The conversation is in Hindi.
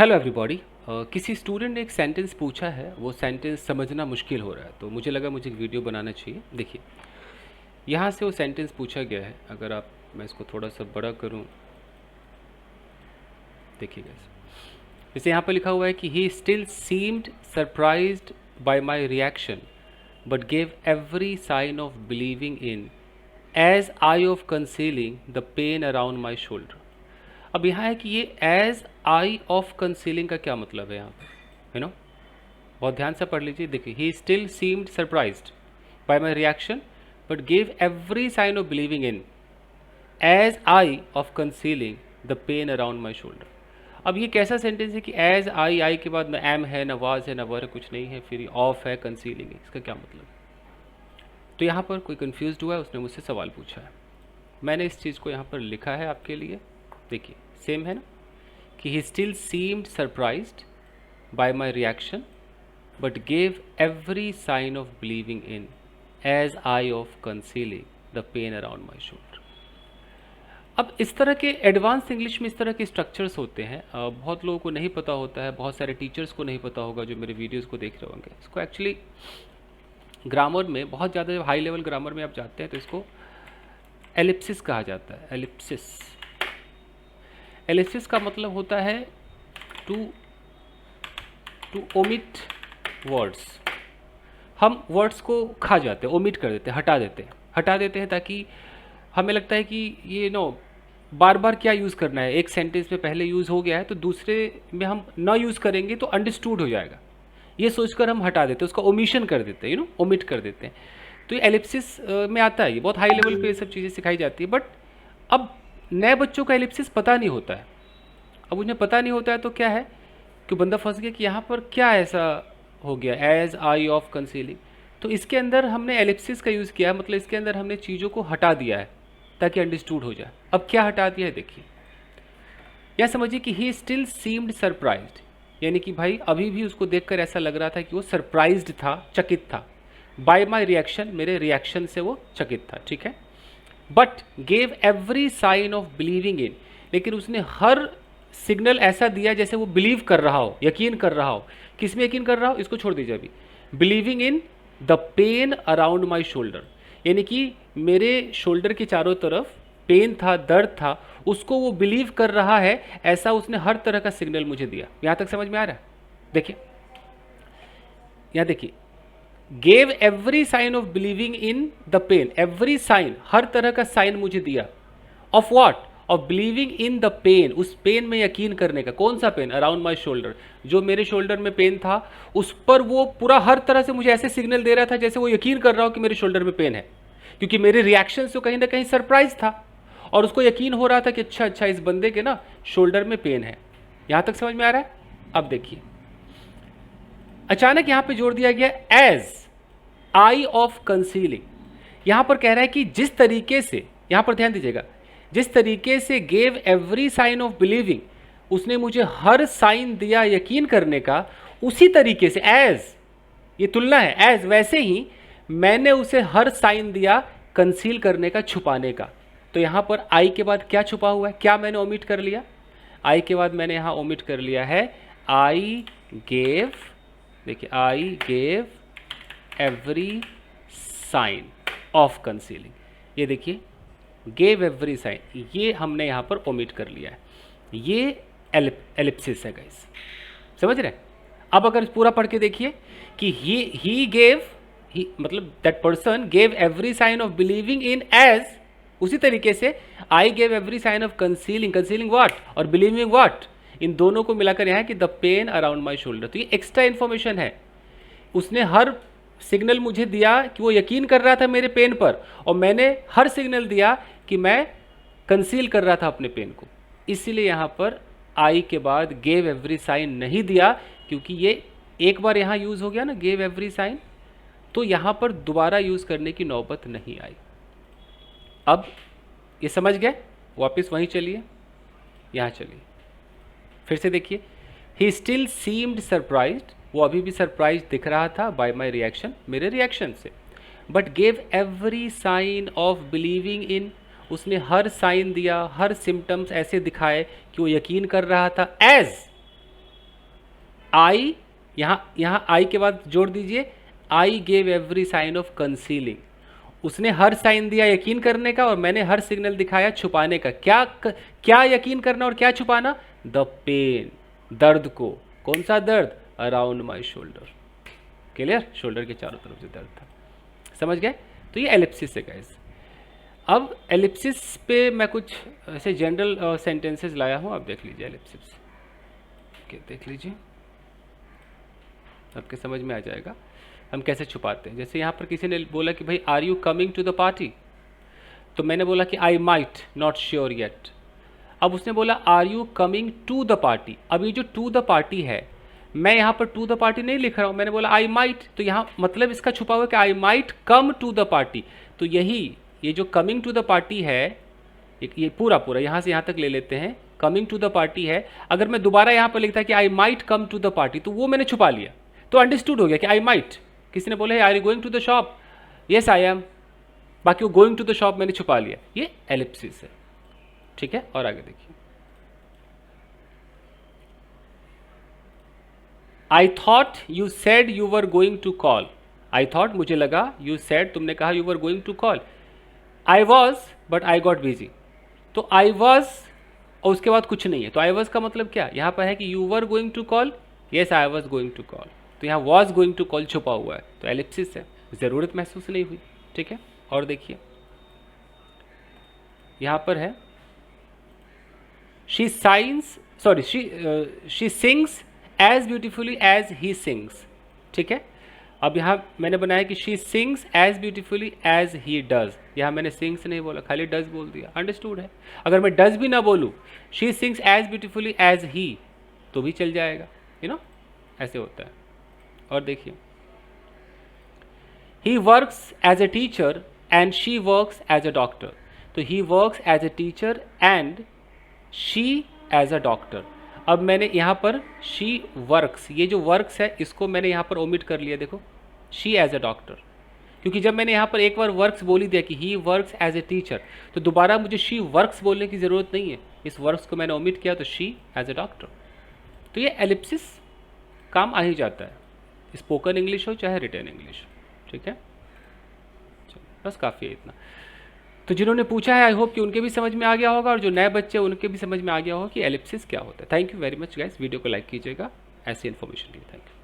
Hello everybody. किसी स्टूडेंट ने एक सेंटेंस पूछा है, वो सेंटेंस समझना मुश्किल हो रहा है, तो मुझे लगा मुझे एक वीडियो बनाना चाहिए। देखिए, यहाँ से वो सेंटेंस पूछा गया है। अगर आप मैं इसको थोड़ा सा बड़ा करूँ, देखिएगा जैसे यहाँ पर लिखा हुआ है कि he still seemed surprised by my reaction but gave every sign of believing in as I of concealing the pain around my shoulder. अब यहाँ है कि ये एज आई ऑफ कंसीलिंग का क्या मतलब है यहाँ पे, बहुत ध्यान से पढ़ लीजिए। देखिए, he still seemed surprised by my reaction but gave every sign of believing in as I of concealing the pain around my shoulder. अब ये कैसा सेंटेंस है कि एज आई के बाद में एम है, न वाज है, न वर है, कुछ नहीं है, फिर ऑफ है, कंसीलिंग है, इसका क्या मतलब? तो यहाँ पर कोई कंफ्यूज हुआ है, उसने मुझसे सवाल पूछा है। मैंने इस चीज़ को यहाँ पर लिखा है आपके लिए। देखिए, सेम है ना कि he still seemed surprised by my reaction but gave every sign of believing in as I of concealing the pain around my shoulder। अब इस तरह के एडवांस इंग्लिश में इस तरह के स्ट्रक्चर्स होते हैं, बहुत लोगों को नहीं पता होता है, बहुत सारे टीचर्स को नहीं पता होगा जो मेरे वीडियोस को देख रहे होंगे। इसको एक्चुअली ग्रामर में बहुत ज़्यादा हाई लेवल ग्रामर में आप जाते हैं तो इसको एलिप्सिस कहा जाता है। एलिप्सिस एलिप्सिस का मतलब होता है टू ओमिट वर्ड्स। हम वर्ड्स को खा जाते हैं, ओमिट कर देते हैं, हटा देते हैं ताकि हमें लगता है कि ये बार बार क्या यूज़ करना है। एक सेंटेंस में पहले यूज़ हो गया है तो दूसरे में हम ना यूज़ करेंगे तो अंडरस्टूड हो जाएगा, ये सोचकर हम हटा देते हैं, उसका ओमिशन कर देते हैं, ओमिट कर देते हैं। तो ये एलिप्सिस में आता है। ये बहुत हाई लेवल पे ये सब चीज़ें सिखाई जाती है। बट अब नए बच्चों का एलिप्सिस पता नहीं होता है। अब उन्हें पता नहीं होता है तो क्या है कि बंदा फंस गया कि यहाँ पर क्या ऐसा हो गया एज आई ऑफ कंसीलिंग। तो इसके अंदर हमने एलिप्सिस का यूज़ किया, मतलब इसके अंदर हमने चीज़ों को हटा दिया है ताकि अंडरस्टूड हो जाए। अब क्या हटा दिया है देखिए, यह समझिए कि ही स्टिल सीम्ड सरप्राइज्ड, यानी कि भाई अभी भी उसको देखकर ऐसा लग रहा था कि वो सरप्राइज्ड था, चकित था। बाय माई रिएक्शन, मेरे रिएक्शन से वो चकित था, ठीक है। But gave every sign of believing in, लेकिन उसने हर सिग्नल ऐसा दिया जैसे वो बिलीव कर रहा हो, यकीन कर रहा हो। किस में यकीन कर रहा हो, इसको छोड़ दीजिए अभी। Believing in the pain around my shoulder, यानी कि मेरे शोल्डर के चारों तरफ पेन था, दर्द था, उसको वो बिलीव कर रहा है, ऐसा उसने हर तरह का सिग्नल मुझे दिया। यहां तक समझ में आ रहा है? देखिए, यहां देखिए, gave every sign of believing in the pen, every sign, हर तरह का साइन मुझे दिया। Of what? Of believing in the pen, उस पेन में यकीन करने का। कौन सा पेन? अराउंड माई शोल्डर, जो मेरे शोल्डर में पेन था उस पर वो पूरा हर तरह से मुझे ऐसे सिग्नल दे रहा था जैसे वो यकीन कर रहा हो कि मेरे शोल्डर में पेन है, क्योंकि मेरे रिएक्शन से कहीं ना कहीं सरप्राइज था और उसको यकीन हो रहा था कि अच्छा इस बंदे के ना शोल्डर में पेन है। यहां तक समझ में आ रहा है? अब देखिए, अचानक यहां पे जोड़ दिया गया एज आई ऑफ कंसीलिंग। यहां पर कह रहा है कि जिस तरीके से, यहां पर ध्यान दीजिएगा, जिस तरीके से gave every sign of believing, उसने मुझे हर साइन दिया यकीन करने का, उसी तरीके से एज, ये तुलना है, एज वैसे ही मैंने उसे हर साइन दिया कंसील करने का, छुपाने का। तो यहां पर आई के बाद क्या छुपा हुआ है? क्या मैंने ओमिट कर लिया? आई के बाद मैंने यहां ओमिट कर लिया है आई गेव। देखिए, I gave every sign of concealing, ये देखिए गेव एवरी साइन, ये हमने यहाँ पर ओमिट कर लिया है। ये एलिप्सिस है गाइस, समझ रहे हैं? अब अगर पूरा पढ़ के देखिए कि ही गेव, मतलब that person gave every sign of believing in as, उसी तरीके से I gave every sign of concealing, concealing what और बिलीविंग व्हाट, इन दोनों को मिलाकर यहाँ कि the pain around my shoulder. तो ये एक्स्ट्रा इन्फॉर्मेशन है। उसने हर सिग्नल मुझे दिया कि वो यकीन कर रहा था मेरे पेन पर, और मैंने हर सिग्नल दिया कि मैं कंसील कर रहा था अपने पेन को। इसीलिए यहाँ पर आई के बाद गेव एवरी साइन नहीं दिया, क्योंकि ये एक बार यहाँ यूज़ हो गया ना गेव एवरी साइन, तो यहाँ पर दोबारा यूज़ करने की नौबत नहीं आई। अब ये समझ गए? वापस वहीं चलिए, यहाँ चलिए, फिर से देखिए। ही स्टिल सीम्ड सरप्राइज्ड, वो अभी भी सरप्राइज दिख रहा था बाय माई रिएक्शन, मेरे रिएक्शन से। But gave every sign of believing in, उसने हर साइन दिया, हर सिम्टम्स ऐसे दिखाए कि वो यकीन कर रहा था, एज आई, यहाँ आई के बाद जोड़ दीजिए, I gave every sign of concealing. उसने हर साइन दिया यकीन करने का और मैंने हर सिग्नल दिखाया छुपाने का। क्या यकीन करना और क्या छुपाना? द पेन, दर्द को। कौन सा दर्द? Around my shoulder. Clear? Shoulder के चारों तरफ से दर्द था। समझ गए? तो ये एलिप्सिस है गाइस। अब एलिप्सिस पे मैं कुछ ऐसे जनरल सेंटेंसेस लाया हूँ, आप देख लीजिए एलिप्सिस। देख लीजिए, आपके समझ में आ जाएगा हम कैसे छुपाते हैं। जैसे यहाँ पर किसी ने बोला कि भाई are you coming to the party, तो मैंने बोला कि I might not sure yet. अब उसने बोला are you coming to the party. अब ये जो टू द पार्टी है, मैं यहाँ पर टू द पार्टी नहीं लिख रहा हूँ, मैंने बोला आई माइट, तो यहाँ मतलब इसका छुपा हुआ कि I might come to the party. तो यही ये जो कमिंग टू द पार्टी है, ये पूरा यहाँ से यहाँ तक ले लेते हैं, कमिंग टू द पार्टी है। अगर मैं दोबारा यहाँ पर लिखता कि I might come to the party, तो वो मैंने छुपा लिया, तो अंडरस्टूड हो गया कि आई माइट। किसी ने बोला are you going to the shop, yes I am, बाकी वो गोइंग टू द शॉप मैंने छुपा लिया। ये एलिप्सिस है, ठीक है। और आगे देखिए, I thought you said you were going to call. I thought मुझे लगा, यू सेड तुमने कहा, you were going to call. I was but I got busy. तो आई वॉज और उसके बाद कुछ नहीं है, तो आई वॉज का मतलब क्या? यहाँ पर है कि you were going to call, yes I was going to call. तो यहाँ वॉज गोइंग टू कॉल छुपा हुआ है, तो एलिप्सिस है, ज़रूरत महसूस नहीं हुई, ठीक है। और देखिए यहाँ पर है she science, sorry she sings as beautifully as he sings, ठीक है। अब यहाँ मैंने बनाया कि she sings as beautifully as he does. यहाँ मैंने सिंग्स नहीं बोला, खाली डज बोल दिया, अंडरस्टूड है। अगर मैं डज भी ना बोलूँ, she sings as beautifully as he, तो भी चल जाएगा, यू नो, ऐसे होता है। और देखिए, he works as a teacher and she works as a doctor. तो he works as a teacher and she as a doctor. अब मैंने यहाँ पर शी वर्क्स, ये जो वर्क्स है इसको मैंने यहाँ पर ओमिट कर लिया, देखो, शी एज अ डॉक्टर, क्योंकि जब मैंने यहाँ पर एक बार वर्क्स बोल ही दिया कि he works as a teacher, तो दोबारा मुझे शी वर्क्स बोलने की ज़रूरत नहीं है, इस वर्क्स को मैंने ओमिट किया, तो शी एज ए डॉक्टर। तो ये एलिप्सिस काम आ ही जाता है, स्पोकन इंग्लिश हो चाहे रिटन इंग्लिश, ठीक है। बस काफ़ी है इतना। तो जिन्होंने पूछा है, आई होप कि उनके भी समझ में आ गया होगा, और जो नए बच्चे हैं उनके भी समझ में आ गया होगा कि एलिप्सिस क्या होता है। Thank you very much guys, video को लाइक कीजिएगा ऐसी इन्फॉर्मेशन के लिए। Thank you.